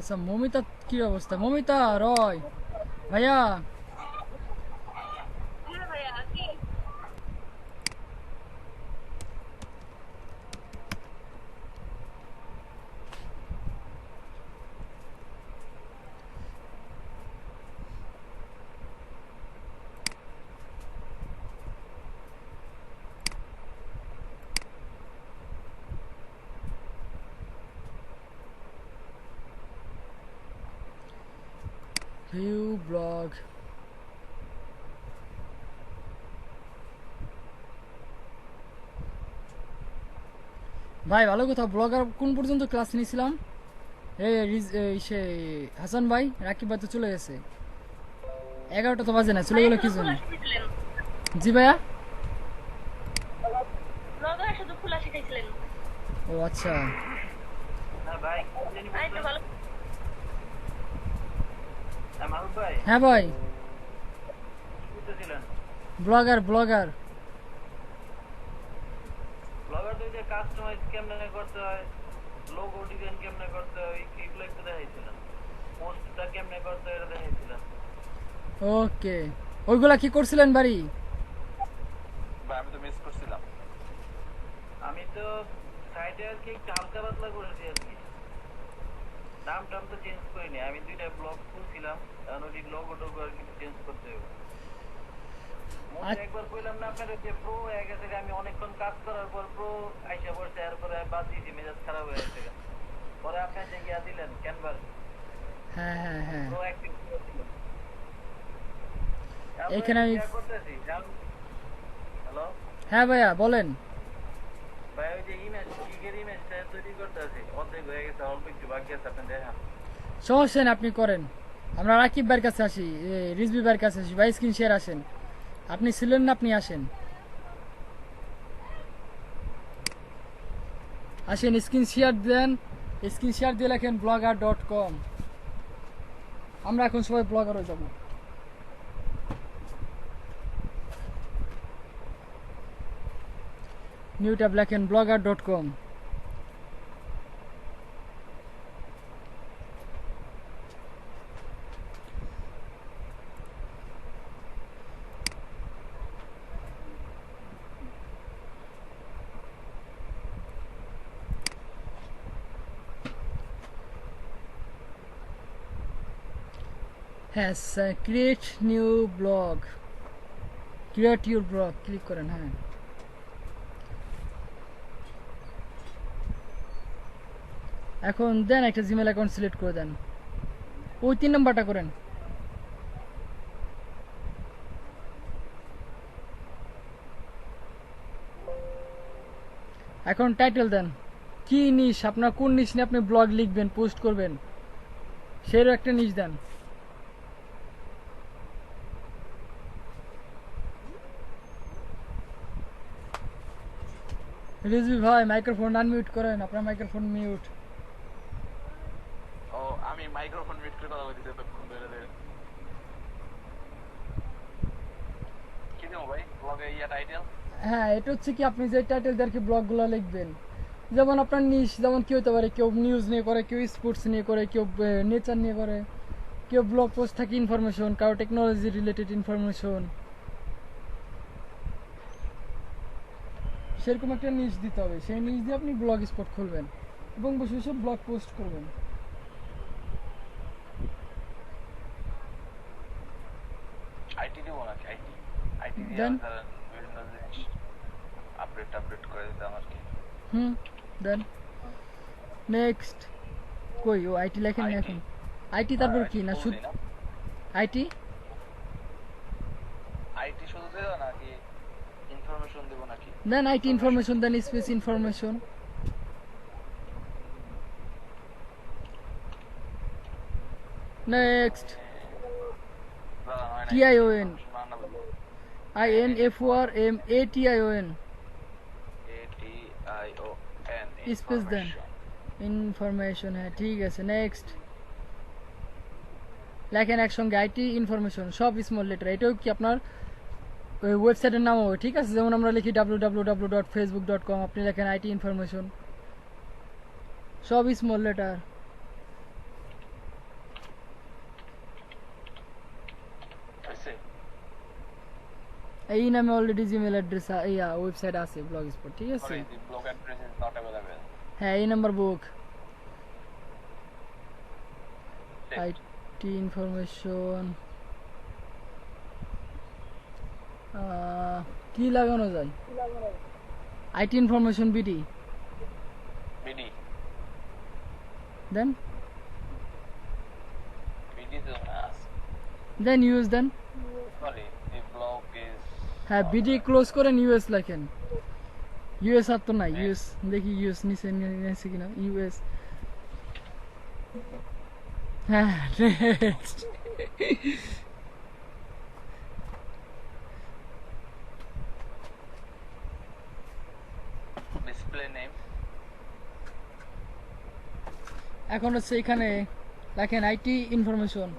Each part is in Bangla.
আচ্ছা মমিতা কি অবস্থা? মমিতা রয় ভাইয়া হ্যাঁ ভাইয়া কি ভিউ ব্লগ ভাই ভালো কথা। ব্লগার কোন পর্যন্ত ক্লাস নিয়েছিলাম? এই সে হাসান ভাই, রাকিব ভাই তো চলে গেছে। 11টা তো বাজে না, চলে ভাইয়া গেল কি শুধু জন্য? খোলা শিখেছিলেন? জি ভাইয়া। ব্লগার শুধু খোলা শিখেছিলেন? ও আচ্ছা। ভাই কি জানি তাই তো বলছেন? ভালো। মাহবুব ভাই হ্যাঁ ভাই, কি করতেছিলেন? Blogger blogger. ব্লগার তো যে কাস্টমাইজ কেমনে করতে হয়, লোগো ডিজাইন কেমনে করতে হয়, এগুলো একটু দেখাইছিলেন। পোস্টটা কেমনে করতে হয় এটা দেখাইছিলেন। ওকে, ওইগুলা কি করছিলেন বাড়ি? ভাই আমি তো মিস করছিলাম। আমি তো সাইডে আর কি একটু হালকা পাতলা করেছি আর কি, নাম টাম তো চেঞ্জ করিনি। আমি 2টা ব্লগ খুলছিলাম, কারণ ওই লোগো টোগো আর কিছু চেঞ্জ করতে হবে। মধ্যে একবার কইলাম না আপনার যে প্রো হয়ে গেছে, আমি অনেকক্ষণ কাজ করার পর প্রো আইসা পড়ছে, এরপরে বাদ দিয়েছি, মেজাজ খারাপ হয়ে গেছে। পরে আপনার যে গিয়া দিলেন ক্যানভাস হ্যাঁ হ্যাঁ হ্যাঁ, প্রো অ্যাক্টিভ ছিল। এখানে আমি। করতেছি। হ্যালো হ্যাঁ ভাইয়া বলেন। ভাই, ওই যে ইমেজ কিকের ইমেজটা তৈরি করতেছি, অর্ধেক হয়ে গেছে, অল্প একটু বাকি আছে, আপনি দেখান। সমস্যা নেই, আপনি করেন। আমরা রাকিব ভাইয়ের কাছে আসি, রিজবি ভাইয়ের কাছে আসি। ভাই স্ক্রিন শেয়ার আসেন। আপনি ছিলেন না, আপনি আসেন। আসেন, স্ক্রিন শেয়ার দেন। স্ক্রিন শেয়ার দিয়ে লেখেন blogger.com। আমরা এখন সবাই ব্লগার হয়ে যাবো। নিউ ট্যাব লেখেন blogger.com। হ্যাঁ, create new blog, create your blog click করেন। হ্যাঁ, এখন দেন একটা জিমেল অ্যাকাউন্ট সিলেক্ট করে দেন। ওই 3 নাম্বারটা করেন। এখন টাইটেল দেন। কি নিশ, আপনার কোন নিশ নিয়ে আপনি ব্লগ লিখবেন, পোস্ট করবেন, সেরও একটা নিশ দেন। রিজভি ভাই মাইক্রোফোন আনমিউট করেন, আপনার মাইক্রোফোন মিউট। ও আমি মাইক্রোফোন মিউট করে কথা বলতেছি এতক্ষণ ধরে ধরে। কি দেবো ভাই ব্লগে টাইটেল? হ্যাঁ, এটা হচ্ছে কি, আপনি যে টাইটেল দিয়ে আর কি ব্লগগুলো লিখবেন, যেমন আপনার নিশ যেমন কি হতে পারে, কেউ নিউজ নিয়ে করে, কেউ স্পোর্টস নিয়ে করে, কেউ নেচার নিয়ে করে, কেউ ব্লগ পোস্ট থাকে ইনফরমেশন, কারো টেকনোলজি রিলেটেড ইনফরমেশন। সেরকম একটা নিশ দিতে হবে। সেই নিশ দিয়ে আপনি ব্লগ স্পট খুলবেন এবং বসে বসে ব্লগ পোস্ট করবেন। আইটি দিব নাকি? আইটি আইটি দিয়ে দেন। ধরেন বিভিন্ন জিনিস আপডেট করে দিতাম আর কি। Then next. কই ও আইটি লেখেন না IT এখন? আইটি তারপর কি না শুধু আইটি? আইটি শুধু দেবো নাকি ইনফরমেশন দেবো নাকি? Then IT information, then space information. Next. TION INFORMATION space then information. হ্যাঁ ঠিক আছে। নেক্সট লেখেন একসঙ্গে আইটি ইনফরমেশন, সব স্মল লেটার। এটাও কি আপনার ওয়েবসাইটের নাম হবে, ঠিক আছে? যেমন আমরা লিখি www.facebook.com, আপনি লেখেন আইটি ইনফরমেশন, সব স্মল লেটার। এই নামে অলরেডি জিমেল অ্যাড্রেস ইয়া ওয়েবসাইট আছে ব্লগ স্পট, ঠিক আছে? Sorry, the blog address is not available. হ্যাঁ এই number book Check. IT information কি লাগানো যায়? IT information BD BD. Then BD is on us. Then US দেন। Sorry, the blog is. হ্যাঁ বিডি ক্লোজ করেন ইউএস লেখেন। ইউএস আর তো নাই, ইউএস দেখি ইউএস নিচে নিয়েছে কিনা ইউএস। হ্যাঁ নেক্সট Display name. এখন হচ্ছে এখানে লেখেন আইটি ইনফরমেশন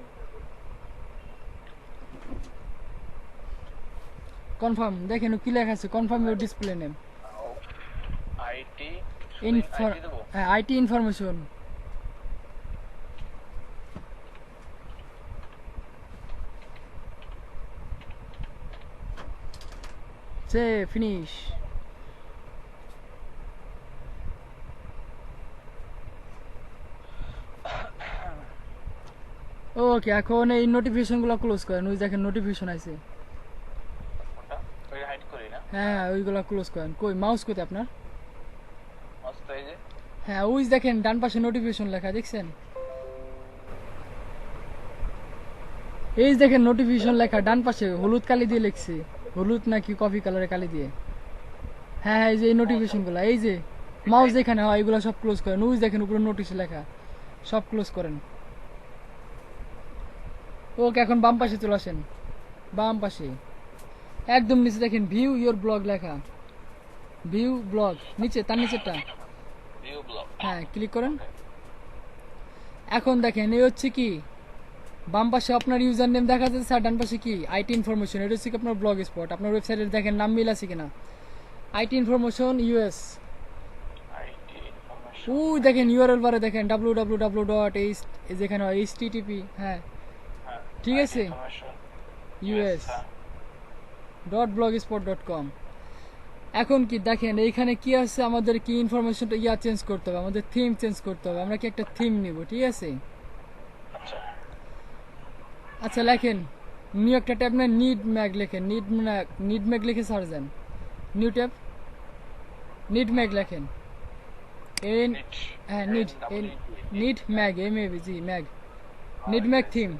কনফার্ম, দেখেন কি লেখা আছে confirm your display name IT. ইনফর IT দেবো? হ্যাঁ আইটি ইনফরমেশন সে ফিনিশ। ওকে এখন এই নোটিফিকেশনগুলো ক্লোজ করেন, ওই দেখেন নোটিফিকেশন আছে। কোনটা? ওই হাইড করি না? হ্যাঁ ওইগুলো ক্লোজ করেন। কই মাউস কোথায় আপনার? মস্ত এই যে হ্যাঁ ওই দেখেন ডান পাশে নোটিফিকেশন লেখা দেখছেন? এই দেখেন নোটিফিকেশন লেখা ডান পাশে হলুদ কালি দিয়ে লিখছে, হলুদ নাকি কফি কালারের কালি দিয়ে। হ্যাঁ হ্যাঁ এই যে এই নোটিফিকেশন গুলা, এই যে মাউস যেখানে হয় এগুলো সব ক্লোজ করেন। ওই দেখেন উপরে নোটিশ লেখা, সব ক্লোজ করেন। ওকে এখন বাম পাশে চলে আসেন, বাম পাশে একদম নিচে দেখেন ভিউ ইওর ব্লগ লেখা, ভিউ ব্লগ নিচে তার নিচেরটা। view blog. হ্যাঁ ক্লিক করেন। এখন দেখেন এই হচ্ছে কি বাম পাশে আপনার ইউজার নেম দেখা যাচ্ছে আর ডান পাশে কি আইটি ইনফরমেশন। এটা হচ্ছে কি আপনার ব্লগ স্পট। আপনার ওয়েবসাইটে দেখেন নাম মিল আছে কিনা, IT information US. IT information. ওই দেখেন ইউআরএল বারে দেখেন www.h যেখানে http হ্যাঁ হ্যাঁ, ঠিক IT আছে information. ইউএস হ্যাঁ। .blogspot.com। এখন কি দেখেন এইখানে কি আছে, আমাদের কি ইনফরমেশনটা চেঞ্জ করতে হবে, আমাদের থিম চেঞ্জ করতে হবে। আমরা কি একটা থিম নিব, ঠিক আছে? আচ্ছা। আচ্ছা লেখেন নিউ একটা ট্যাব না নিড ম্যাগ লেখেন, নিড ম্যাগ লিখে সার্চ দেন, নিউ ট্যাব নিড ম্যাগ লেখেন এন Niche. হ্যাঁ need NWE. Need mag MAG mag need mag theme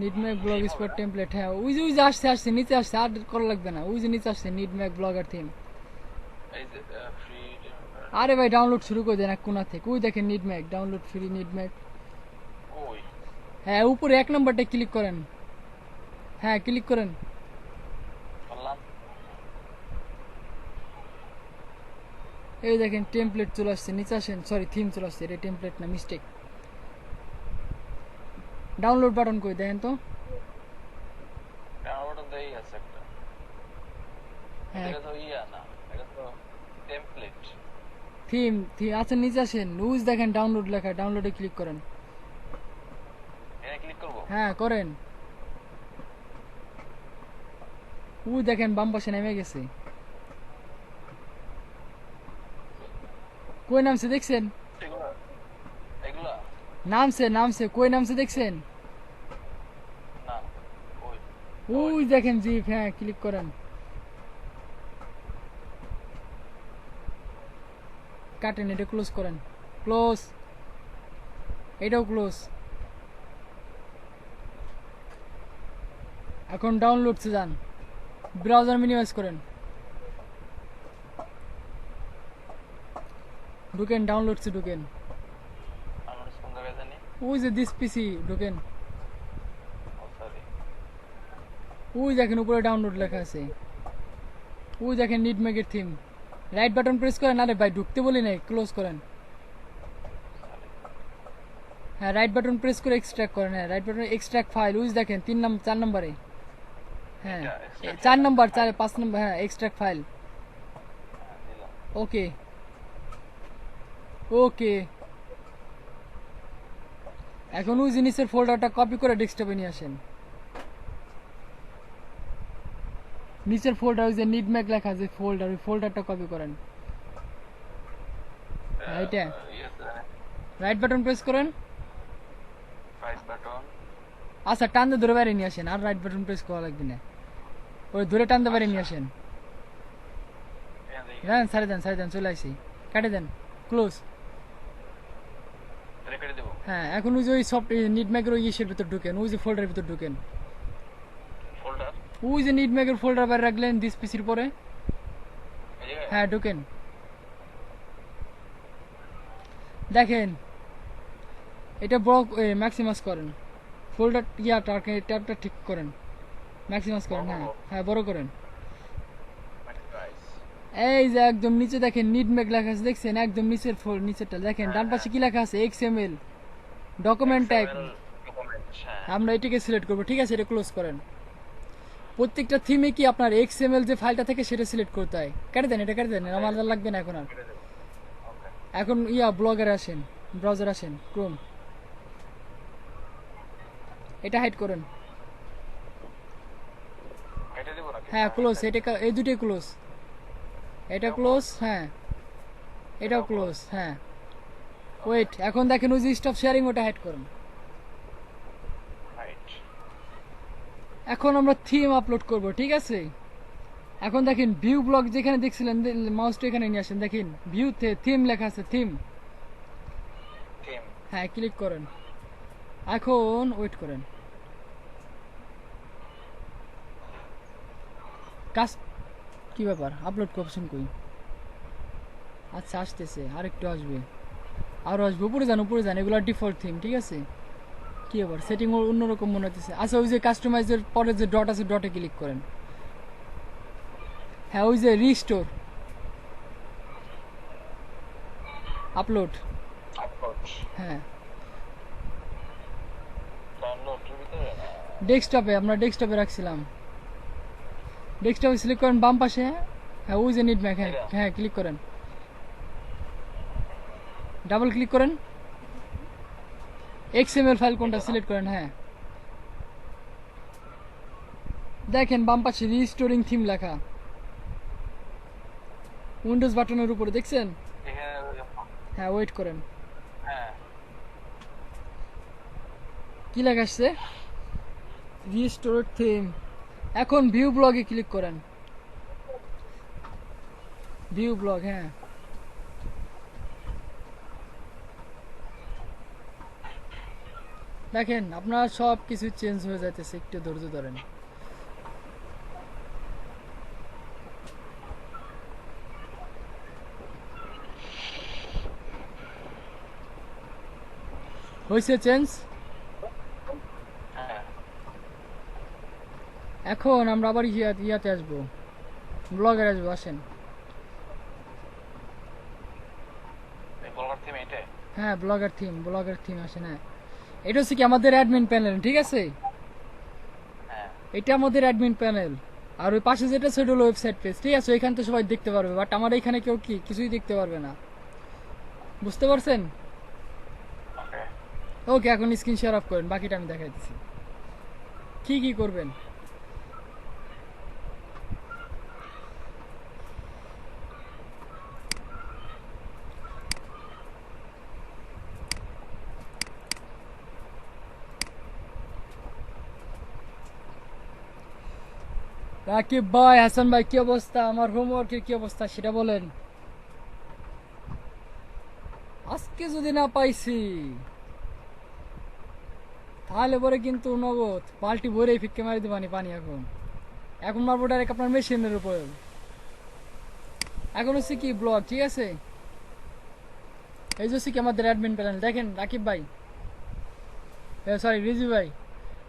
need mag blog spot template. হ্যাঁ ওই যে আসছে নিচে আসছে, আর করা লাগবে না, ওই যে নিচে আসছে নিড ম্যাগ ব্লগার থিম। এই যে free আরে ভাই ডাউনলোড শুরু করে দেন এক কোণা থেকে, ওই দেখেন নিড ম্যাগ ডাউনলোড ফ্রি নিড ম্যাগ। ওই হ্যাঁ উপরে এক নম্বরটা ক্লিক করেন, হ্যাঁ ক্লিক করেন। করলাম। এই দেখেন টেমপ্লেট চলে আসছে, নিচে আসেন, সরি থিম চলে আসছে, এটা টেমপ্লেট না মিস্টেক। ডাউনলোড বাটন কই দেখেন তো। ডাউনলোড দেই আছে একটা। হ্যাঁ এটা তো ইয়া না, এটা তো টেমপ্লেট। থিম আচ্ছা নিচে আসেন, উজ দেখেন ডাউনলোড লেখা, ডাউনলোডে ক্লিক করেন। এটা ক্লিক করব। হ্যাঁ করেন। উই দেখেন বাম পাশে নেমে গেছে, কই নামছে দেখছেন? এগুলা এগুলা নামছে কই নামছে দেখছেন? না ওই উই দেখেন জিপ, হ্যাঁ ক্লিক করেন। কাটেন, এটা ক্লোজ করেন, ক্লোজ, এটাও ক্লোজ। এখন ডাউনলোডসে যান, ব্রাউজার মিনিমাইজ করেন, ঢুকেন ডাউনলোডসে ঢুকেন, আমার কোন জায়গায় জানি। ওই যে দিস পিসি ঢুকেন, ও সরি। ওই দেখেন উপরে ডাউনলোড লেখা আছে, ওই দেখেন নিড মেগের থিম। রাইট বাটন প্রেস করেন, আরে ভাই ঢুকতে বলি নাই, ক্লোজ করেন। হ্যাঁ রাইট বাটন প্রেস করে এক্সট্রাক্ট করেন, হ্যাঁ রাইট বাটন এক্সট্রাক্ট ফাইল, ওই দেখেন 4 নম্বরে, হ্যাঁ এটা extract 4 নম্বর 5 নম্বর, হ্যাঁ এক্সট্রাক্ট ফাইল। দিলাম। ওকে ওকে এখন ওই জিনিসের ফোল্ডারটা কপি করে ডেস্কটপে নিয়ে আসেন। নিচের ফোল্ডার ওই যে নিড ম্যাক লেখা আছে ফোল্ডার, ওই ফোল্ডারটা কপি করেন। এইটা রাইট বাটন প্রেস করেন। Right button. আচ্ছা টানতে ধরে বাইরে নিয়ে আসেন, আর রাইট বাটন প্রেস করা লাগবে না, ওই ধরে টানতে বাইরে নিয়ে আসেন। দেন সারি দেন চলে আসি, কাটে দেন, ক্লোজ। রেখে দেবো। হ্যাঁ এখন ওই যে ওই সফট নিড ম্যাকের ওই ইসের ভিতর ঢুকেন, ওই যে ফোল্ডারের ভিতর ঢুকেন, ফোল্ডার ওই যে নিড ম্যাকের ফোল্ডার বাইরে রাখলেন দিস পিসির পরে। এই জায়গায়? হ্যাঁ ঢুকেন, দেখেন এটা বড় ম্যাক্সিমাস করেন, ফোল্ডার ট্যাবটা ঠিক করেন, ম্যাক্সিমাস করেন। হ্যাঁ হ্যাঁ বড় করেন। Maximize। এই যে একদম নিচে দেখেন নিড ম্যাক লেখা আছে, দেখছেন একদম নিচের নিচেরটা দেখেন, ডান পাশে কি লেখা আছে XML document type. XML document, হ্যাঁ। আমরা এটাকে সিলেক্ট করবো, ঠিক আছে এটা ক্লোজ করেন। প্রত্যেকটা থিমে কি আপনার XML যে ফাইলটা থাকে সেটা সিলেক্ট করতে হয়, কেটে দেন, এটা কেটে দেন, আমার আর লাগবে না এখন আর। রেখে দেবো। ওকে। এখন ব্লগারে আসেন, ব্রাউজার আসেন, ক্রোম, এটা হাইড করেন। কেটে দেবো নাকি? হ্যাঁ ক্লোজ, এই দুটোই ক্লোজ, এটা ক্লোজ, হ্যাঁ এটাও ক্লোজ। হ্যাঁ ওয়েট, এখন দেখেন ওই যে স্টপ শেয়ারিং ওটা হাইড করুন। রাইট। এখন আমরা থিম আপলোড করব, ঠিক আছে। এখন দেখেন ভিউ ব্লগ যেখানে দেখছিলেন, মাউসটা এখানে নিয়ে আসেন, দেখেন ভিউতে থিম লেখা আছে, থিম। টিম। হ্যাঁ ক্লিক করেন, এখন ওয়েট করেন, কাজ কি ব্যাপার, আপলোড অপশন কই? আচ্ছা আসতেছে, আরেকটু আসবে, আরো আসবে, উপরে যান, এগুলো ডিফল্ট থিম, ঠিক আছে। কি ব্যাপার, সেটিং অন্যরকম মনে হচ্ছে। আচ্ছা ওই যে কাস্টমাইজের পরে যে ডট আছে, ডটে ক্লিক করেন। হ্যাঁ ওই যে রিস্টোর আপলোড, আপলোড। হ্যাঁ ডাউনলোডের ভিতরে না? ডেস্কটপে, আমরা ডেস্কটপে রাখছিলাম, ডেস্কটপে সিলেক্ট করেন বাম পাশে। হ্যাঁ ওই যে নিড ম্যাক, হ্যাঁ হ্যাঁ ক্লিক করেন, ডাবল ক্লিক করেন, XML ফাইল কোনটা সিলেক্ট করেন। হ্যাঁ দেখেন বাম পাশে রিস্টোরিং থিম লেখা, উইন্ডোজ বাটনের উপরে দেখছেন। এখানে। হ্যাঁ ওয়েট করেন, হ্যাঁ। কি লেখা আসছে, রিস্টোর থিম। এখন ভিউ ব্লগে ক্লিক করেন, ভিউ ব্লগ, হ্যাঁ দেখেন আপনার সব কিছু চেঞ্জ হয়ে যাইতেছে, একটু ধৈর্য ধরেন। হয়েছে চেঞ্জ। হ্যাঁ। এখন আমরা আবার ইয়াতে আসবো, ব্লগার আসবো, আসেন। এই ব্লগার থিম এইটা? হ্যাঁ ব্লগার থিম আসেন। হ্যাঁ এটা হচ্ছে কি আমাদের অ্যাডমিন প্যানেল, ঠিক আছে, হ্যাঁ। এটা আমাদের অ্যাডমিন প্যানেল। আর ওই পাশে যেটা সেটা হলো ওয়েবসাইট পেজ, ঠিক আছে, ওইখানে তো সবাই দেখতে পারবে, বাট আমার এখানে কেউ কিছুই দেখতে পারবে না, বুঝতে পারছেন? ওকে। ওকে এখন স্ক্রিন শেয়ার অফ করেন, বাকিটা আমি দেখাই দিচ্ছি কি করবেন। রাকিব ভাই, হাসান ভাই, কি অবস্থা? আমার হোমওয়ার্কের কি অবস্থা সেটা বলেন। আজকে যদি না পাইছি তাহলে পরে কিন্তু নগদ বালতি ভরেই ফিক্কে মারি দিবানি পানি। এখন মারবো ডাইরেক্ট আপনার মেশিনের উপর। এখন হচ্ছে কি ব্লগ, ঠিক আছে, এই যে হচ্ছে কি আমাদের অ্যাডমিন প্যানেল। দেখেন রাকিব ভাই, সরি রিজু ভাই,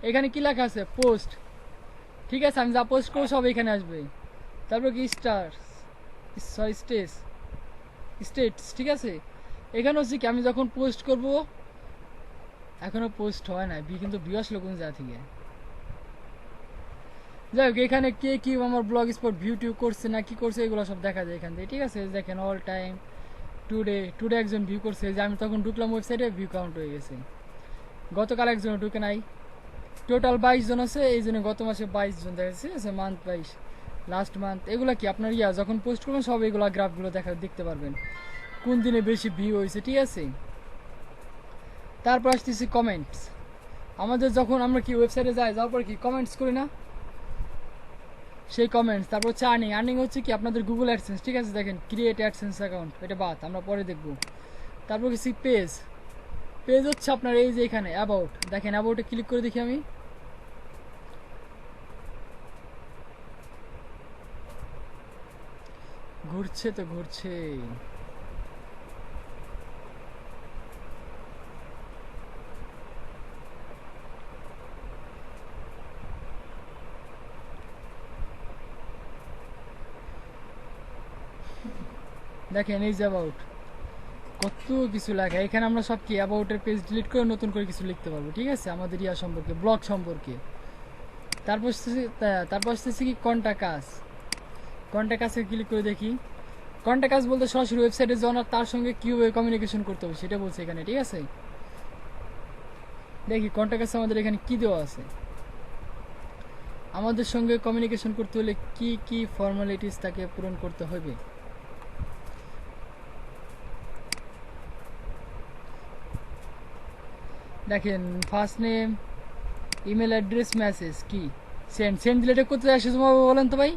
এখানে কি লেখা আছে, পোস্ট, ঠিক আছে, আমি যা পোস্ট করবো সব এখানে আসবে। তারপর কি স্টেটস, ঠিক আছে। এখানে হচ্ছে কি আমি যখন পোস্ট করব, এখনো পোস্ট হয় না, কিন্তু ভিউ আসলো কোন জায়গা থেকে। যাই হোক এখানে কে কি আমার ব্লগ স্পট ভিউ টিউ করছে না কি করছে এগুলো সব দেখা যায় এখান থেকে, ঠিক আছে। দেখেন অল টাইম, টুডে একজন ভিউ করছে, যে আমি তখন ঢুকলাম ওয়েবসাইটে, ভিউ কাউন্ট হয়ে গেছে। গতকাল একজন ঢুকে নাই, টোটাল 22 জন আছে, এই জন্য গত মাসে 22 জন দেখাচ্ছে, মান্থ 22। লাস্ট মান্থ, এগুলো কি আপনার যখন পোস্ট করবেন সব এগুলো গ্রাফগুলো দেখতে পারবেন কোন দিনে বেশি ভিউ হয়েছে, ঠিক আছে। তারপর আসতেছি কমেন্টস। আমাদের যখন আমরা কি ওয়েবসাইটে যাওয়ার পর কি কমেন্টস করি না, সেই কমেন্টস। তারপর হচ্ছে আর্নিং হচ্ছে কি আপনাদের গুগল অ্যাডসেন্স, ঠিক আছে। দেখেন ক্রিয়েট অ্যাডসেন্স অ্যাকাউন্ট, এটা বাদ, আমরা পরে দেখব। তারপর কিছু পেজ হচ্ছে আপনার এই যে এখানে অ্যাবাউট, দেখেন অ্যাবাউটে ক্লিক করে দেখি আমি। ঘুরছে তো ঘুরছে। দেখেন এই যে অ্যাবাউট, কত কিছু লেখা এখানে। আমরা সব কি অ্যাবাউটের পেজ ডিলিট করে নতুন করে কিছু লিখতে পারবো, ঠিক আছে, আমাদের সম্পর্কে, ব্লগ সম্পর্কে। তারপর আসতেছে কি কন্টাক্ট আসে ক্লিক করে দেখি। কন্টাক্ট আস বলতে সরাসরি ওয়েবসাইটে যাওয়ার, তার সঙ্গে কিভাবে কমিউনিকেশন করতে হবে সেটা বলছে এখানে, ঠিক আছে। দেখি কন্টাক্ট আস আমাদের এখানে কি দেওয়া আছে। আমাদের সঙ্গে কমিউনিকেশন করতে হলে কি কি ফর্মালিটিস তাকে পূরণ করতে হবে। দেখেন first name, email address, message কি সেন্ড দিলে এটা করতে এসে জমা হবে বলেন তো ভাই,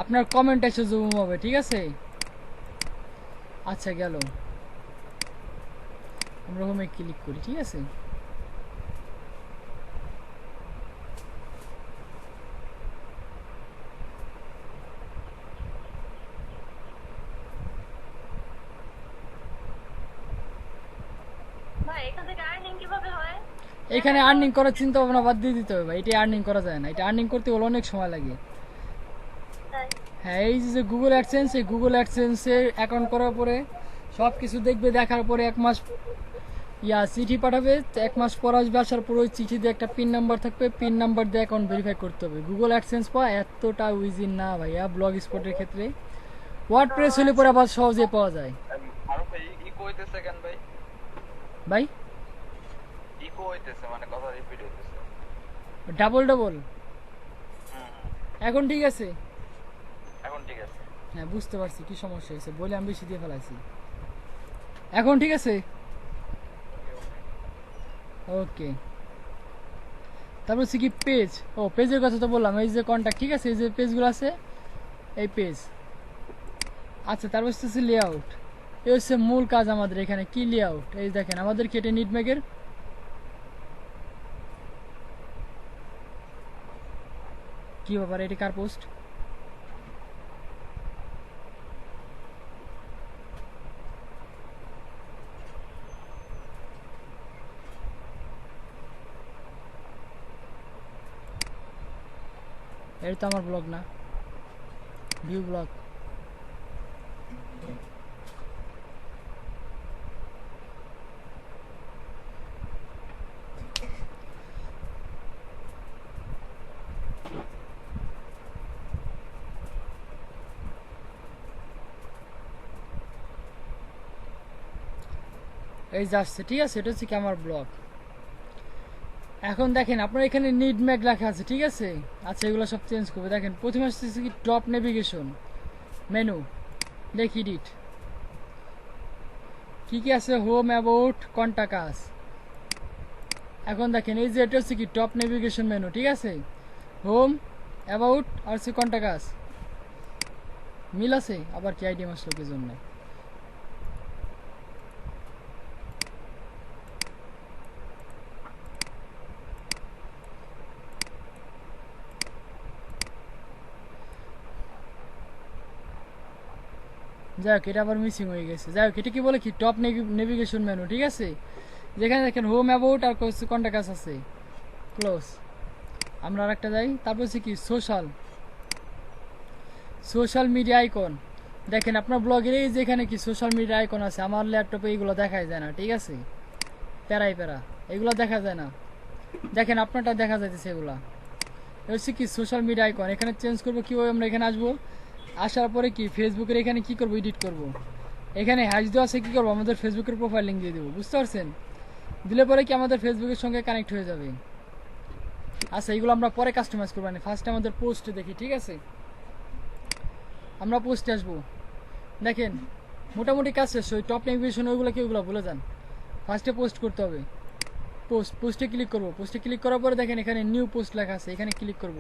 আপনার কমেন্ট এসে জমা হবে, ঠিক আছে। আচ্ছা গেল, আমরা হোমে ক্লিক করি, ঠিক আছে। ভাই এখান থেকে আর্নিং কিভাবে হয়? এখানে আর্নিং করার চিন্তা ভাবনা বাদ দিয়ে দিতে হবে ভাই, এটা আর্নিং করা যায় না, এটা আর্নিং করতে হলে অনেক সময় লাগে। তাই হ্যাঁ, এই যে গুগল অ্যাডসেন্স, এই গুগল অ্যাডসেন্সের অ্যাকাউন্ট করার পরে সব কিছু দেখবে, দেখার পরে 1 মাস চিঠি পাঠাবে, 1 মাস পর আসবে, আসার পর ওই চিঠি দিয়ে একটা পিন নাম্বার থাকবে, পিন নাম্বার দিয়ে অ্যাকাউন্ট ভেরিফাই করতে হবে। গুগল অ্যাডসেন্স পাওয়া এতটা ইজি না ভাইয়া ব্লগ স্পটের ক্ষেত্রে। ওয়ার্ডপ্রেস হলে পরে আবার সহজে পাওয়া যায় ফারুক ভাই ইকো হইতেছে কেন ভাই? ভাই। ইকো হইতেছে মানে কথা রিপিট হইতেছে। ডাবল হুম, এখন ঠিক আছে। এখন ঠিক আছে। হ্যাঁ বুঝতে পারছি কি সমস্যা হয়েছে, বলে আমি বেশি দিয়ে ফেলাইছি। এখন ঠিক আছে, ওকে। তারপর হচ্ছে কি পেজ, পেজের কথা তো বললাম, এই যে কন্ট্যাক্ট, ঠিক আছে, এই যে পেজগুলো আছে এই পেজ। আচ্ছা তারপর হচ্ছে লেআউট, এই হচ্ছে মূল কাজ আমাদের এখানে। কি লেআউট, এই দেখেন আমাদের কেটে নিডমেকের কি ব্যাপার, এটি কার পোস্ট? এটা তো আমার ব্লগ না, ভিউ ব্লগ। এই যে আসছে, ঠিক আছে, এটা হচ্ছে কি আমার ব্লগ। এখন দেখেন আপনার এখানে নিড ম্যাক লেখা আছে, ঠিক আছে। আচ্ছা এগুলো সব চেঞ্জ করবে। দেখেন প্রথমে আসছে কি টপ নেভিগেশন মেনু, দেখি এডিট কি কি আছে, হোম, অ্যাবাউট, কন্টাক্ট আস। এখন দেখেন এই যে এটা হচ্ছে কি টপ নেভিগেশন মেনু, ঠিক আছে। হোম, অ্যাবাউট আর হচ্ছে কন্টাক্ট আস, মিল আছে। আবার কি আইডিয়া আসলো কি জন্য? যাই হোক এটা আবার মিসিং হয়ে গেছে। যাই হোক এটা কি বলে কি টপ নেভিগেশন মেনু, ঠিক আছে। যেখানে দেখেন হোম, অ্যাবাউট আর কন্টাক্ট আস আছে, ক্লোজ। আমরা আরেকটা যাই, তারপর হচ্ছে কি সোশ্যাল মিডিয়া আইকন। দেখেন আপনার ব্লগের এই যেখানে কি সোশ্যাল মিডিয়া আইকন আছে, আমার ল্যাপটপে এইগুলো দেখাই যায় না, ঠিক আছে। প্যারা এগুলো দেখা যায় না, দেখেন আপনারটা দেখা যাইতেছে এগুলা। হচ্ছে কি সোশ্যাল মিডিয়া আইকন, এখানে চেঞ্জ করবো কিভাবে? আমরা এখানে আসবো, আসার পরে কি ফেসবুকের এখানে কি করবো, এডিট করব। এখানে হ্যাশ দেওয়া আছে, কি করবো, আমাদের ফেসবুকের প্রোফাইল লিঙ্ক দিয়ে দেবো, বুঝতে পারছেন। দিলে পরে কি আমাদের ফেসবুকের সঙ্গে কানেক্ট হয়ে যাবে। আচ্ছা এইগুলো আমরা পরে কাস্টমাইজ করবো, ফার্স্টে আমাদের পোস্ট দেখি, ঠিক আছে। আমরা পোস্টে আসবো। দেখেন মোটামুটি কাজ শেষ, ওই টপ নেভিগেশন ওইগুলো কি ওগুলো ভুলে যান, ফার্স্টে পোস্ট করতে হবে। পোস্টে ক্লিক করবো, পোস্টে ক্লিক করার পরে দেখেন এখানে নিউ পোস্ট লেখা আছে, এখানে ক্লিক করব।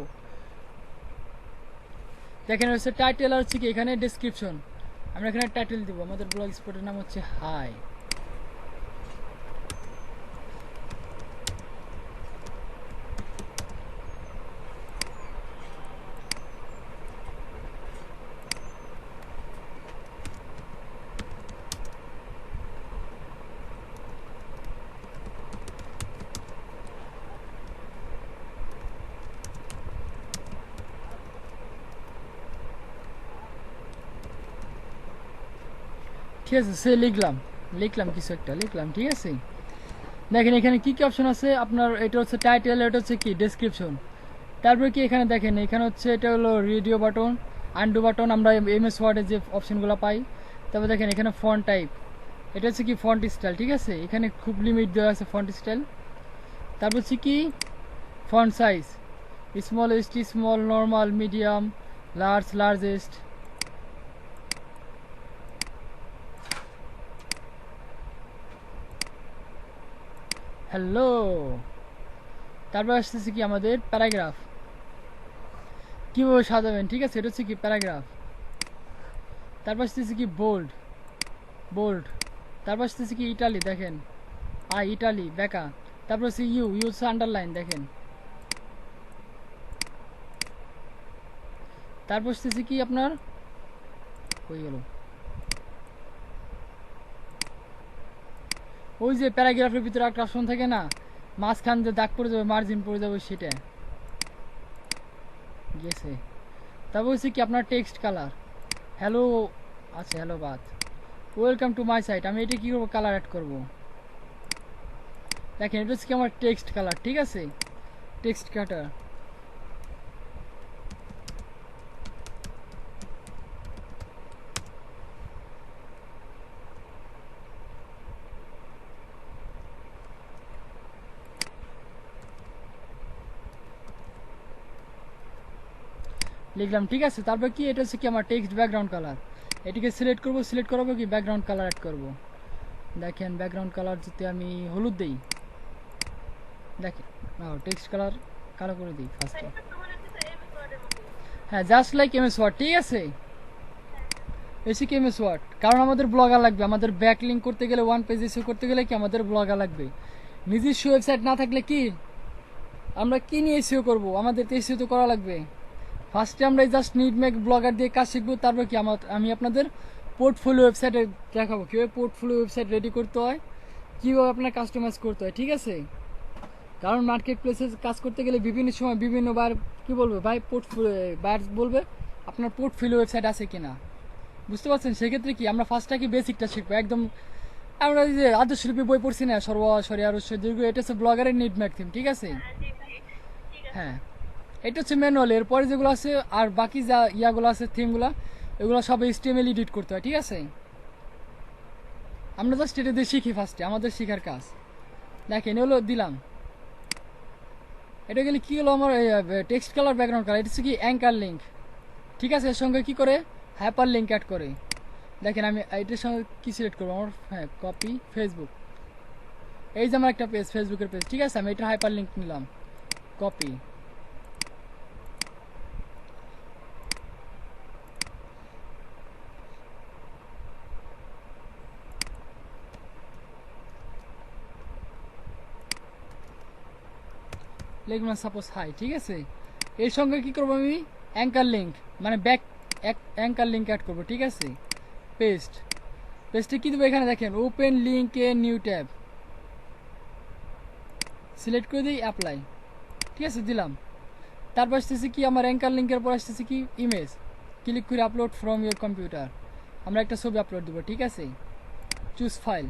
দেখেন হচ্ছে টাইটেল আর হচ্ছে কি এখানে ডেসক্রিপশন, আমরা এখানে টাইটেল দিব, আমাদের ব্লগ স্পটের নাম হচ্ছে হাই। ঠিক আছে, সে লিখলাম কিছু একটা লিখলাম, ঠিক আছে। দেখেন এখানে কি কি অপশন আছে আপনার, এটা হচ্ছে টাইটেল, এটা হচ্ছে কি ডেসক্রিপশন, তারপরে কি এখানে দেখেন এখানে হচ্ছে এটা হলো রেডিও বাটন, আনডু বাটন, আমরা এমএস ওয়ার্ডে যে অপশনগুলো পাই। তারপর দেখেন এখানে ফন্ট টাইপ, এটা হচ্ছে কি ফন্ট স্টাইল, ঠিক আছে, এখানে খুব লিমিট দেওয়া আছে ফন্ট স্টাইল। তারপর হচ্ছে কি font size, smallest, small, normal, medium, largest. Hello, তারপর আসতেছে কি আমাদের প্যারাগ্রাফ, কীভাবে সাজাবেন, ঠিক আছে, এটা হচ্ছে কি প্যারাগ্রাফ। তারপর আসতেছে কি বোল্ড, তারপর আসতেছে কি ইটালি, দেখেন ইটালি বেকা, তারপর হচ্ছে ইউ হচ্ছে আন্ডারলাইন, দেখেন। তারপর আসতেছে কি আপনার হয়ে গেল ওই যে প্যারাগ্রাফের ভিতরে একটা অপশন থাকে না, মাঝখান দিয়ে দাগ পড়ে যাবে, মার্জিন পড়ে যাবে, সেটা গেছে। তারপর হচ্ছে কি আপনার টেক্সট কালার, হ্যালো, আচ্ছা হ্যালো বাদ, ওয়েলকাম টু মাই সাইট, আমি এটা কি করবো, কালার অ্যাড করব। দেখেন এটা হচ্ছে কি আমার টেক্সট কালার, ঠিক আছে, টেক্সট কাটার। লিখলাম, ঠিক আছে। তারপর কি এটা হচ্ছে কি আমার টেক্সট ব্যাকগ্রাউন্ড কালার, এটিকে সিলেক্ট করব, সিলেক্ট করাবো কি ব্যাকগ্রাউন্ড কালার অ্যাড করব। দেখেন ব্যাকগ্রাউন্ড কালার যদি আমি হলুদ দিই, দেখেন টেক্সট কালার কালো করে দিই ফার্স্টে, এটা তো মনে হচ্ছে এমএস ওয়ার্ডের মতো। হ্যাঁ জাস্ট লাইক এমএস ওয়ার্ড, ঠিক আছে, এসি কি এমএস ওয়ার্ড। কারণ আমাদের ব্লগার লাগবে, আমাদের ব্যাক লিঙ্ক করতে গেলে, ওয়ান পেজ এসিও করতে গেলে কি আমাদের ব্লগার লাগবে। নিজস্ব ওয়েবসাইট না থাকলে কি আমরা কি নিয়ে এসিও করবো, আমাদের তো এসিও তো করা লাগবে। ফার্স্টে আমরা জাস্ট নিড মেক ব্লগার দিয়ে কাজ শিখবো, তারপর কি আমি আপনাদের পোর্টফোলিও ওয়েবসাইটে দেখাবো কীভাবে পোর্টফোলিও ওয়েবসাইট রেডি করতে হয়, কীভাবে আপনার কাস্টমাইজ করতে হয়, ঠিক আছে। কারণ মার্কেট প্লেসে কাজ করতে গেলে বিভিন্ন সময় বিভিন্নবার কি বলবে ভাই, বায়ার বলবে আপনার পোর্টফোলিও ওয়েবসাইট আছে কিনা, বুঝতে পারছেন। সেক্ষেত্রে কি আমরা ফার্স্টটা কি বেসিকটা শিখবো একদম। আমরা যে আদর্শ শিল্পী বই পড়ছি না, সর্বসরি আর দীর্ঘ, এটা হচ্ছে ব্লগারের নিড ম্যাক থিম, ঠিক আছে। জি ভাই, ঠিক আছে। হ্যাঁ, এটা হচ্ছে ম্যানুয়াল, এরপরে যেগুলো আছে আর বাকি যা ইয়াগুলো আছে থিমগুলো, এগুলো সব HTML এডিট করতে হয়, ঠিক আছে। আমরা জাস্ট এটা দিয়ে শিখি ফার্স্টে, আমাদের শেখার কাজ। দেখেন এগুলো দিলাম, এটা গেলে কি হলো আমার টেক্সট কালার, ব্যাকগ্রাউন্ড কালার, এটা হচ্ছে কি অ্যাঙ্কার লিঙ্ক, ঠিক আছে। এর সঙ্গে কি করে হাইপার লিঙ্ক অ্যাড করে। দেখেন আমি এটার সঙ্গে কি সিলেক্ট করবো, আমার হ্যাঁ কপি ফেসবুক, এই যে আমার একটা পেজ, ফেসবুকের পেজ, ঠিক আছে, আমি এটা হাইপার লিঙ্ক নিলাম, কপি। লিখলাম সাপোজ হাই, ঠিক আছে। এর সঙ্গে কি করবো আমি অ্যাঙ্কার লিঙ্ক, মানে ব্যাক অ্যাঙ্কার লিঙ্ক অ্যাড করবো, ঠিক আছে। পেস্টে কি দেবো, এখানে দেখেন open link a new tab, select করে দিই, অ্যাপ্লাই, ঠিক আছে, দিলাম। তারপর আসতেছে কি আমার অ্যাঙ্কার লিঙ্কের পর আসতেছে কি ইমেজ, ক্লিক করে আপলোড ফ্রম ইউর কম্পিউটার, আমরা একটা ছবি আপলোড দেবো, ঠিক আছে। চুজ ফাইল,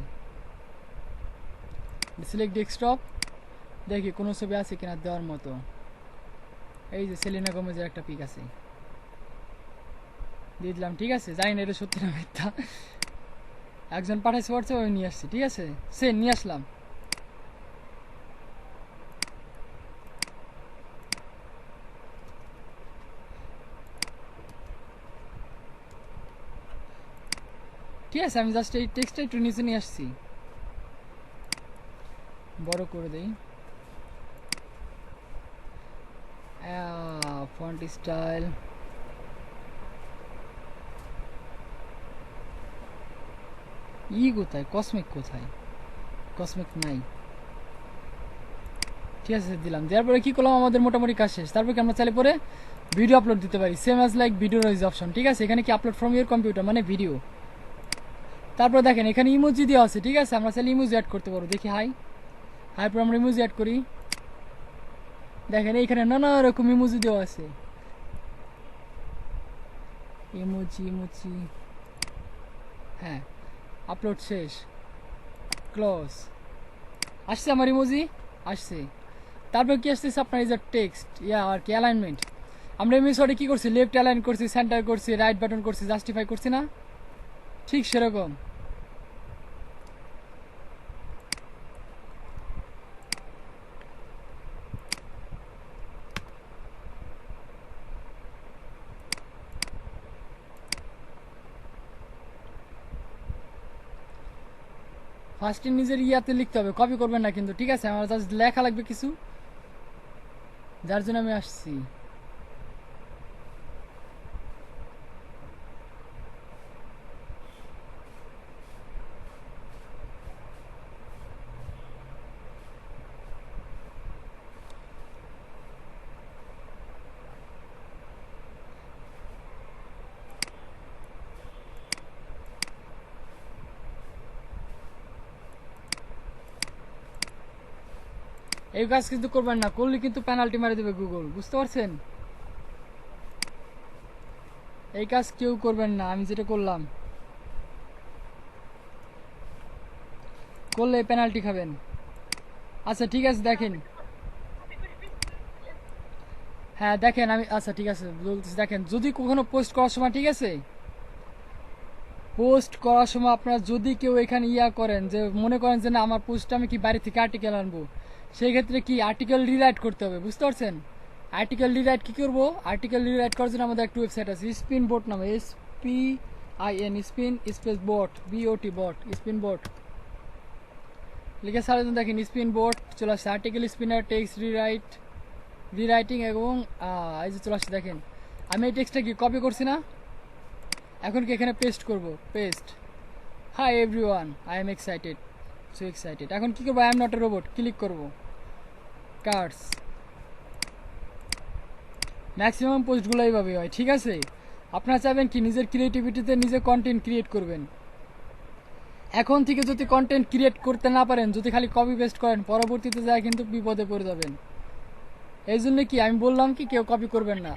সিলেক্ট ডেস্কটপ, দেখি কোনো ছবি আছে কিনা দেওয়ার মতো। এই যে সেলিনা গোমেজের একটা পিক আছে, দিয়ে দিলাম, ঠিক আছে। জানি না এটা সত্যি না মিথ্যা, একজন পাঠাইছে হোয়াটসঅ্যাপে, আমি নিয়ে আসছি, ঠিক আছে, সে নিয়ে আসলাম। ঠিক আছে, আমি জাস্ট এই টেক্সটটা একটু নিচে নিয়ে আসছি, বড় করে দেই। ফন্ট স্টাইল কোথায়, কসমিক কোথায়, কসমিক নাই। ঠিক আছে দিলাম, দেওয়ার পরে কি করলাম, আমাদের মোটামুটি কাজ শেষ। তারপর কি আমরা চাইলে পরে ভিডিও আপলোড দিতে পারি, সেম অ্যাজ লাইক ভিডিও রয়েছে অপশন। ঠিক আছে, এখানে কি আপলোড ফ্রম ইউর কম্পিউটার মানে ভিডিও। তারপর দেখেন এখানে ইমোজি দেওয়া আছে। ঠিক আছে, আমরা চাইলে ইমোজি অ্যাড করতে পারবো। দেখি হাই, হাই পর আমরা ইমোজি অ্যাড করি। দেখেন এইখানে নানা রকম ইমোজি দেওয়া আছে, ইমোজি ইমোজি। হ্যাঁ, আপলোড শেষ, ক্লোজ। আসছে আমার ইমোজি আসছে। তারপর কি আসতেছে আপনার এই যে টেক্সট আর কি অ্যালাইনমেন্ট। আমরা এই মেথডে কি করছি, লেফট অ্যালাইন করছি, সেন্টার করছি, রাইট বাটন করছি, জাস্টিফাই করছি না, ঠিক সেরকম। ফার্স্টে নিজের ইয়াতে লিখতে হবে, কপি করবেন না কিন্তু। ঠিক আছে, আমার জাস্ট লেখা লাগবে কিছু, যার জন্য আমি আসছি। এই কাজ কিন্তু করবেন না, করলে কিন্তু পেনাল্টি মারি দেবে গুগল, বুঝতে পারছেন? এই কাজ কেউ করবেন না, আমি যেটা করলাম, করলে পেনাল্টি খাবেন। আচ্ছা ঠিক আছে দেখেন, হ্যাঁ দেখেন আমি, আচ্ছা ঠিক আছে বলতেছি। দেখেন যদি কখনো পোস্ট করার সময়, ঠিক আছে, পোস্ট করার সময় আপনারা যদি কেউ এখানে ইয়া করেন, যে মনে করেন যে না আমার পোস্টটা আমি কি বাড়ি থেকে আর্টিকেল আনবো, সেই ক্ষেত্রে কি আর্টিকেল রিরাইট করতে হবে, বুঝতে পারছেন? আর্টিকেল রিরাইট কি করবো, আর্টিকেল রিরাইট করার জন্য আমাদের একটা ওয়েবসাইট আছে, স্পিন বোট নামে, SPIN spin space boat BOT বট, স্পিন বোট লিখে সার্চ দেন। দেখেন স্পিন বোট চলে আসছে, আর্টিকেল স্পিনার, টেক্সট রিরাইটিং এবং এই যে চলে আসছে। দেখেন আমি এই টেক্সটটা কি কপি করছি না, এখন কি এখানে পেস্ট করব, paste. Hi everyone, I am excited, so excited. এখন কি করবো, I am not a robot, click করব, কার্ডস। ম্যাক্সিমাম পোস্টগুলো এইভাবে হয়। ঠিক আছে, আপনারা চাইবেন কি নিজের ক্রিয়েটিভিটিতে নিজে কন্টেন্ট ক্রিয়েট করবেন। এখন থেকে যদি কন্টেন্ট ক্রিয়েট করতে না পারেন, যদি খালি কপি পেস্ট করেন, পরবর্তীতে যায় কিন্তু বিপদে পড়ে যাবেন। এই জন্য কি আমি বললাম কি কেউ কপি করবেন না।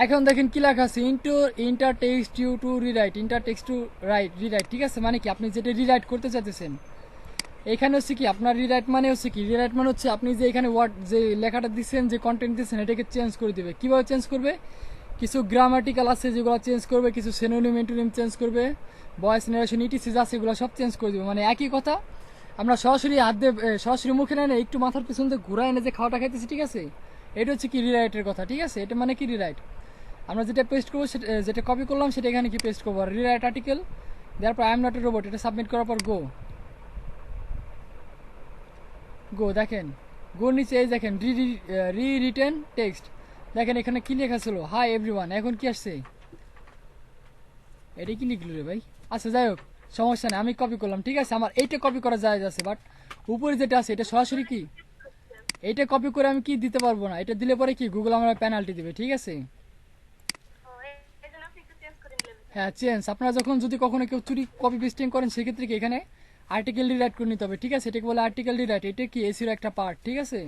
এখন দেখেন কি লেখা আছে, enter text you to rewrite, enter text to rewrite. ঠিক আছে, মানে কি আপনি যেটা রিরাইট করতে চাইতেছেন, এখানে হচ্ছে কি আপনার রিরাইট মানে হচ্ছে কি, রিরাইট মানে হচ্ছে আপনি যে এখানে ওয়ার্ড যে লেখাটা দিচ্ছেন, যে কন্টেন্ট দিচ্ছেন, এটাকে চেঞ্জ করে দিবে। কিভাবে চেঞ্জ করবে, কিছু গ্রামাটিক্যাল আছে যেগুলো চেঞ্জ করবে, কিছু সিনোনিম এন্টোনিম চেঞ্জ করবে, ভয়েস নারেশন ইটিসিস আছে এগুলো সব চেঞ্জ করে দিবে। মানে একই কথা আমরা সরাসরি হাত দিয়ে সরাসরি মুখে নেয় না, একটু মাথার পিছন দিয়ে ঘুরায় এনে যে খাওয়াটা খাইতেছি। ঠিক আছে, এটা হচ্ছে কি রিরাইটের কথা। ঠিক আছে, এটা মানে কি রিরাইট, আমরা যেটা পেস্ট করবো যেটা কপি করলাম সেটা এখানে কি পেস্ট করবো, রিরাইট আর্টিকেল দেওয়ার পর I am not a robot, এটা সাবমিট করার পর গো দেখেন, গোর নিচে এই দেখেন রিটেন টেক্সট। দেখেন এখানে কি লেখা ছিল, হাই এভরিওয়ান, এখন কি আসছে, এটা কি লিখলো রে ভাই। আচ্ছা যাই হোক, সমস্যা নেই, আমি কপি করলাম। ঠিক আছে, আমার এইটা কপি করা যায় আছে, বাট উপরে যেটা আছে এটা সরাসরি কি, এইটা কপি করে আমি কি দিতে পারবো না, এটা দিলে পরে কি গুগল আমার পেনাল্টি দিবে। ঠিক আছে, এই জন্য আপনি একটু চেঞ্জ করে নিলেন। হ্যাঁ চেঞ্জ। আপনারা যখন যদি কখনো কেউ চুরি কপি পেস্টিং করেন, সেক্ষেত্রে কি এখানে আর্টিকেল রিরাইট করে নিতে হবে। ঠিক আছে, এটাকে বলে আর্টিকেল রিরাইট, এটা কি এসির একটা পার্ট। ঠিক আছে,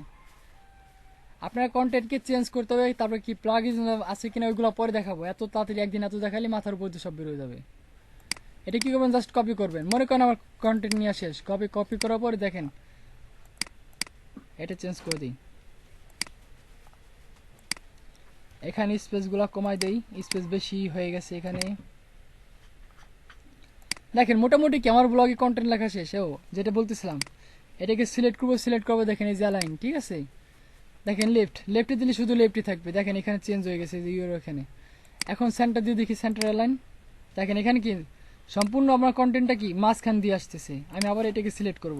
আপনার কন্টেন্টকে চেঞ্জ করতে হবে। তারপরে কি প্লাগইন আছে কিনা ওইগুলো পরে দেখাবো, এত তাড়াতাড়ি একদিন এত দেখালে মাথার উপর দিয়ে সব বের হয়ে যাবে। এটা কি করবেন, জাস্ট কপি করবেন। মনে করেন আমার কন্টেন্ট নিয়ে শেষ, কপি করার পরে দেখেন এটা চেঞ্জ করে দিই, এখানে স্পেসগুলো কমাই দেই, স্পেস বেশি হয়ে গেছে এখানে। দেখেন মোটামুটি কি আমার ব্লগে কন্টেন্ট লেখা শেষ। ও যেটা বলতেছিলাম, এটাকে সিলেক্ট করবো, দেখেন এই যে অ্যালাইন। ঠিক আছে, দেখেন লেফটে দিলে শুধু লেফটই থাকবে। দেখেন এখানে চেঞ্জ হয়ে গেছে ইউর, এখানে এখন সেন্টার দিয়ে দেখি, সেন্টার অ্যালাইন। দেখেন এখানে কি সম্পূর্ণ আমার কন্টেন্টটা কি মাঝখান দিয়ে আসতেছে। আমি আবার এটাকে সিলেক্ট করব,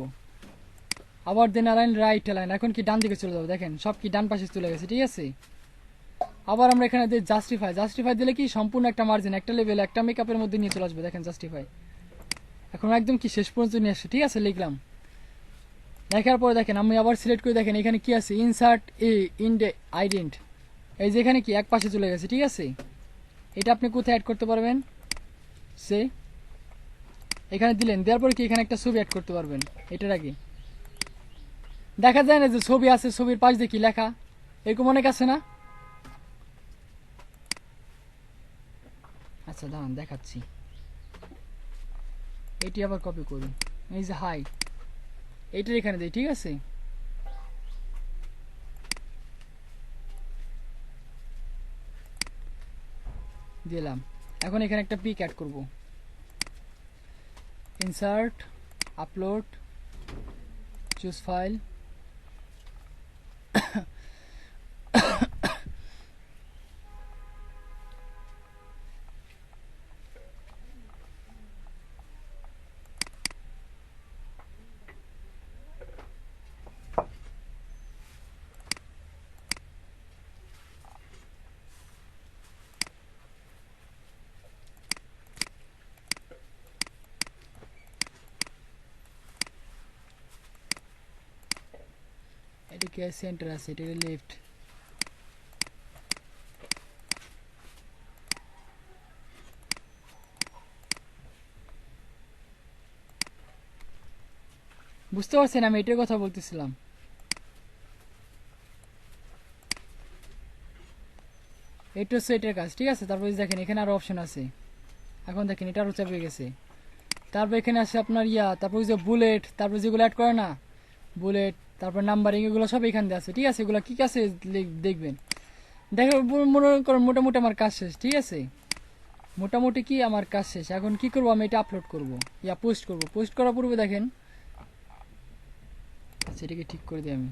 আবার দেন অ্যালাইন রাইট অ্যালাইন, এখন কি ডান দিকে চলে যাবো, দেখেন সব কি ডান পাশে চলে গেছে, ঠিক আছে। আবার আমরা এখানে দিয়ে জাস্টিফাই, জাস্টিফাই দিলে কি সম্পূর্ণ একটা মার্জিন, একটা লেভেল, একটা মেকআপের মধ্যে নিয়ে চলে আসবে, দেখেন জাস্টিফাই এখন একদম কি শেষ পর্যন্ত নিয়ে আসছে, ঠিক আছে। লিখলাম, দেখার পরে দেখেন আমি আবার সিলেক্ট করে দেখেন এখানে কি আছে, ইনসার্ট এ ইনডে আইডেন্ট, এই যে এখানে কি এক পাশে চলে গেছে, ঠিক আছে। এটা আপনি কোথায় অ্যাড করতে পারবেন, সে এখানে দিলেন, দেওয়ার পরে কি এখানে একটা ছবি অ্যাড করতে পারবেন। এটার আগে দেখা যায় না যে ছবি আছে, ছবির পাশ দিয়ে কি লেখা, এরকম অনেক আছে না। আচ্ছা দাঁড়ান দেখাচ্ছি, এটি আবার কপি করি, এই যে হাই এইটার এখানে দিই, ঠিক আছে। দিলাম, এখন এখানে একটা পিক অ্যাড করব, ইনসার্ট আপলোড চুজ ফাইল, এটাকে সেন্টার আছে, এটাকে লেফট, বুঝতে পারছেন আমি এটার কথা বলতেছিলাম। এটা হচ্ছে এটার কাজ, ঠিক আছে। তারপরে দেখেন এখানে আরো অপশন আছে, এখন দেখেন এটা আরো চাপে গেছে। তারপর এখানে আছে আপনার তারপর যে বুলেট, তারপর যেগুলো অ্যাড করে না বুলেট, তারপর নাম্বারিং, এগুলো সব এখান দিয়ে আছে, ঠিক আছে। এগুলো কি আছে দেখবেন, দেখো মনে করেন মোটামুটি আমার কাজ শেষ, ঠিক আছে। মোটামুটি কি আমার কাজ শেষ, এখন কি করবো, আমি এটা আপলোড করব, পোস্ট করব। পোস্ট করার পূর্বে দেখেন, আচ্ছা এটাকে ঠিক করে দিই আমি।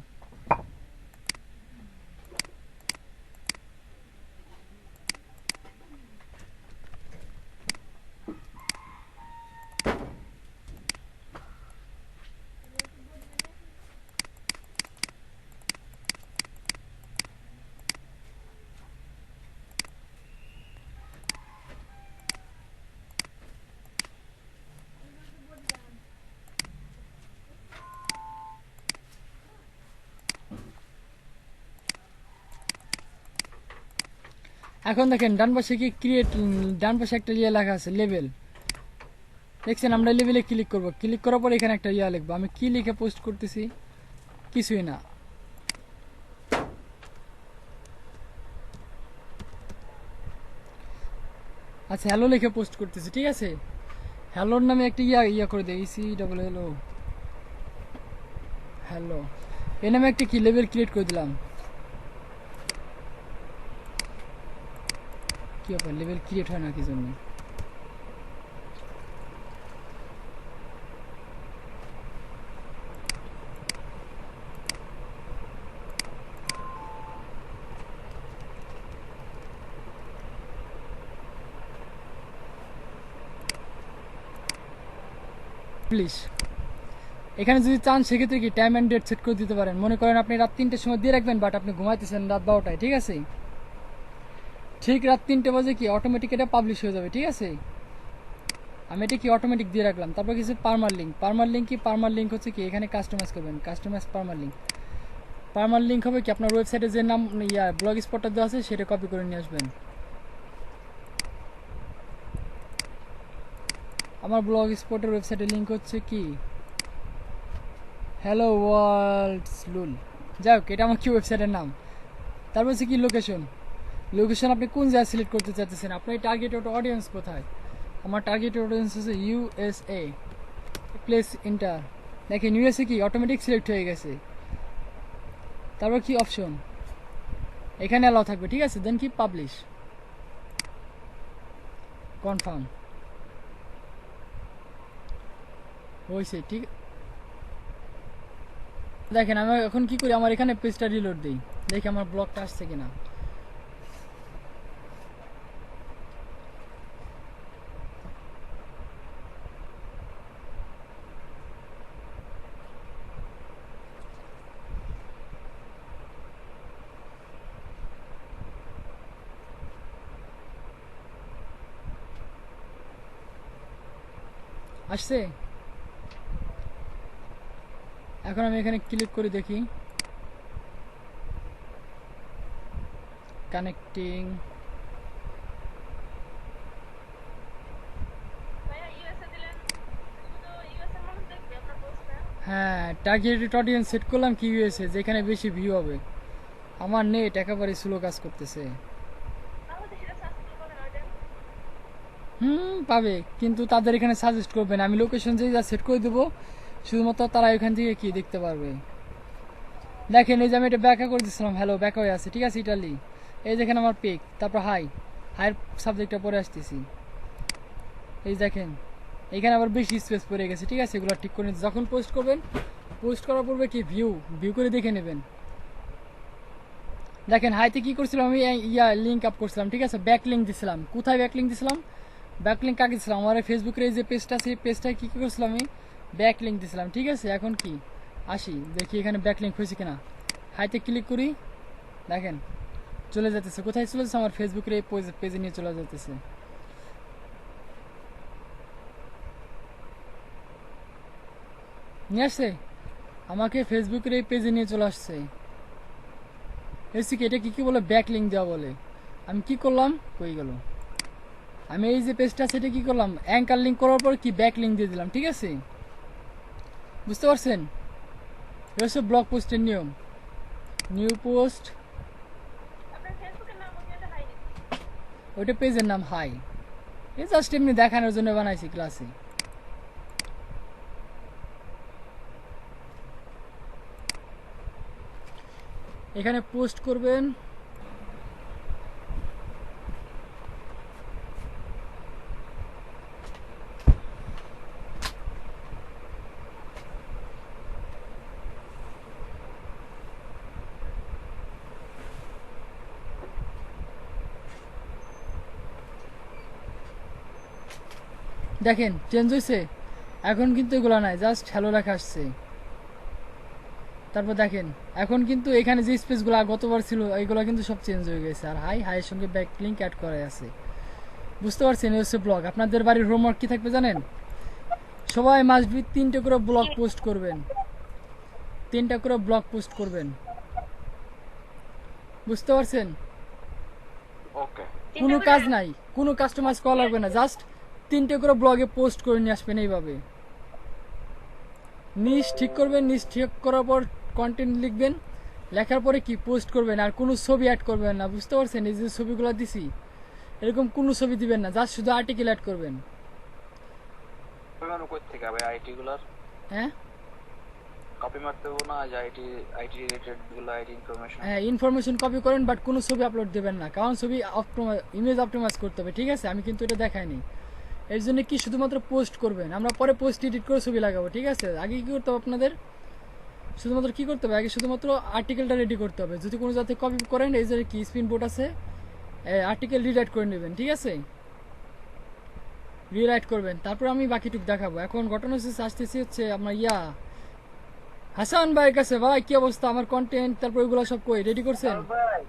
এখন দেখেন ডান পাশে কি ক্রিয়েট, ডান পাশে একটা লেখা আছে লেভেল, দেখছেন। আমরা লেভেলে ক্লিক করব, ক্লিক করার পর এখানে একটা লিখবো। আমি কি লিখে পোস্ট করতেছি, কিছুই না। আচ্ছা হ্যালো লিখে পোস্ট করতেছি, ঠিক আছে। হ্যালোর নামে একটা করে দেয়, ইসি ডাবল হ্যালো, হ্যালো এই নামে একটা কি লেভেল ক্রিয়েট করে দিলাম। কি ব্যাপার, লেভেল ক্রিয়েট হয় না কি জন্য, প্লিজ। এখানে যদি চান সেক্ষেত্রে কি টাইম অ্যান্ড ডেট সেট করে দিতে পারেন। মনে করেন আপনি রাত 3টের সময় দিয়ে রাখবেন, বাট আপনি ঘুমাইতেছেন রাত 12টায়, ঠিক আছে। ঠিক রাত 3টে বাজে কি অটোমেটিক এটা পাবলিশ হয়ে যাবে, ঠিক আছে। আমি এটা কি অটোমেটিক দিয়ে রাখলাম। তারপর কিছু পারমার লিঙ্ক, পারমার লিঙ্ক কি, পারমার লিঙ্ক হচ্ছে কি এখানে কাস্টমাইজ করবেন, customise permalink. Permalink হবে কি আপনার ওয়েবসাইটে যে নাম ব্লগ স্পটটা দেওয়া আছে সেটা কপি করে নিয়ে আসবেন। আমার ব্লগ স্পটের ওয়েবসাইটের লিঙ্ক হচ্ছে কি হ্যালো ওয়ার্ল্ডস লুল, যাই হোক এটা আমার কি ওয়েবসাইটের নাম। তারপর হচ্ছে কি লোকেশন, লোকেশন আপনি কোন জায়গায় সিলেক্ট করতে চাচ্ছেন, আপনার টার্গেটেড অডিয়েন্স কোথায়। আমার টার্গেটেড অডিয়েন্স হচ্ছে ইউএসএ, প্লেস ইন্টার, দেখেন ইউএসএ কি অটোমেটিক সিলেক্ট হয়ে গেছে। তারপর কি অপশন এখানে অ্যালাউ থাকবে, ঠিক আছে। দেন কি পাবলিশ, কনফার্ম হয়েছে, ঠিক। দেখেন আমি এখন কি করি, আমার এখানে পেজটা রিলোড দিই, দেখি আমার ব্লগটা আসছে কিনা। আসছে? এখন আমি এখানে ক্লিক করে দেখি কানেক্টিং। ভাইয়া ইউএসএ দিলেন, শুধু ইউএসএ মানুষ দেখবে আপনার পোস্টটা? হ্যাঁ, টার্গেটেড অডিয়েন্স সেট করলাম কি ইউএসএ, যেখানে বেশি ভিউ হবে। আমার নেট একেবারে স্লো কাজ করতেছে। তাহলে সেটা সাবস্ক্রাইব করবেন ওইটা। পাবে, কিন্তু তাদের এখানে সাজেস্ট করবেন। আমি লোকেশন যে যা সেট করে দেবো, শুধুমাত্র তারা এখান থেকে কি দেখতে পারবে। দেখেন এই যে আমি এটা ব্যাকা করে দিচ্ছিলাম, হ্যালো ব্যাক হয়ে আছে, ঠিক আছে ইটালি। এই দেখেন আমার পিক, তারপর হাইয়ের সাবজেক্টটা পরে আসতেছি। এই দেখেন এখানে আবার বেশি স্পেস পড়ে গেছে, ঠিক আছে। এগুলো ঠিক করে নিতে যখন পোস্ট করবেন, পোস্ট করার পূর্বে কি ভিউ করে দেখে নেবেন। দেখেন হাইতে কি করছিলাম আমি, লিঙ্ক আপ করছিলাম, ঠিক আছে। ব্যাক লিঙ্ক দিছিলাম। কোথায় ব্যাক লিঙ্ক দিছিলাম? ব্যাক লিঙ্ক কাকে দিছিলাম? আমার ফেসবুকের এই যে পেজটা আছে, পেজটায় কি করছিলাম আমি? ব্যাক লিঙ্ক দিছিলাম, ঠিক আছে। এখন কি আসি দেখি এখানে ব্যাক লিঙ্ক হয়েছে কিনা। হাইতে ক্লিক করি, দেখেন চলে যেতেছে। কোথায় চলে যাচ্ছে? আমার ফেসবুকের এই পেজে নিয়ে চলে যেতেছে। নিয়ে আসছে আমাকে ফেসবুকের এই পেজে নিয়ে চলে আসছে। এসি কি এটা কি বলে? ব্যাক লিঙ্ক দেওয়া বলে। আমি কি করলাম, কই গেল? আমি এই যে পেজটা সেটা কি করলাম, অ্যাঙ্কার লিঙ্ক করার পর কি ব্যাক লিঙ্ক দিয়ে দিলাম, ঠিক আছে। বুঝতে পারছেন? এটা হচ্ছে ব্লগ পোস্টের নিয়ম। নিউ পোস্ট, আপনার ফেসবুকের নাম ওকে একটা হাই দিন। ওইটা পেজের নাম হাই। এই জাস্ট এমনি দেখানোর জন্য বানাইছি ক্লাসে। এখানে পোস্ট করবেন। দেখেন চেঞ্জ হয়েছে। এখন কিন্তু এগুলো নাই, জাস্ট হ্যালো লেখা আসছে। তারপর দেখেন এখন কিন্তু এখানে যে স্পেসগুলো গতবার ছিল এইগুলো কিন্তু সব চেঞ্জ হয়ে গেছে। আর হাইয়ের সঙ্গে ব্যাক লিঙ্ক অ্যাড করা আছে। বুঝতে পারছেন? এই হচ্ছে ব্লগ। আপনাদের বাড়ির হোমওয়ার্ক কি থাকবে জানেন? সবাই মাস্ট বি 3টে করে ব্লগ পোস্ট করবেন। 3টা করে ব্লগ পোস্ট করবেন। বুঝতে পারছেন? ওকে। কোনো কাজ নাই, কোনো কাস্টমাইজ করা লাগবে না, জাস্ট 3টে করে ব্লগে পোস্ট করে নিয়ে আসবেন এইভাবে। নিশ ঠিক করবেন, নিশ ঠিক করার পর কন্টেন্ট লিখবেন, লেখার পরে কি পোস্ট করবেন। আর কোনো ছবি অ্যাড করবেন না। বুঝতে পারছেন? এই যে ছবিগুলো দিছি এরকম কোনো ছবি দিবেন না, জাস্ট শুধু আর্টিকেল অ্যাড করবেন। কপি কই থেকে ভাই আইটি গুলার? হ্যাঁ কপি মারতে হবে না, যে আইটি রিলেটেড গুলো, আইটি ইনফরমেশন। হ্যাঁ, ইনফরমেশন কপি করেন, বাট কোনো ছবি আপলোড দেবেন না, কারণ ছবি ইমেজ অপটিমাইজ করতে হবে, ঠিক আছে। আমি কিন্তু এটা দেখাইনি। এর জন্য কি শুধুমাত্র পোস্ট করবেন, আমরা পরে পোস্ট এডিট করে ছবি লাগাবো, ঠিক আছে। আগে কি করতে হবে আপনাদের? শুধুমাত্র কি করতে হবে, আগে শুধুমাত্র আর্টিকেলটা রেডি করতে হবে। যদি কোনো যাতে কপি করেন, এই যে কি স্পিন বোর্ড আছে, আর্টিকেল রিরাইট করে নেবেন, ঠিক আছে। রিরাইট করবেন, তারপর আমি বাকিটুকু দেখাবো। এখন ঘটনা আসতেছি হচ্ছে আপনার হাসান ভাইয়ের কাছে। ভাই কি অবস্থা? আমার কন্টেন্ট তারপর ওইগুলো সব কই রেডি করছেন? ভাই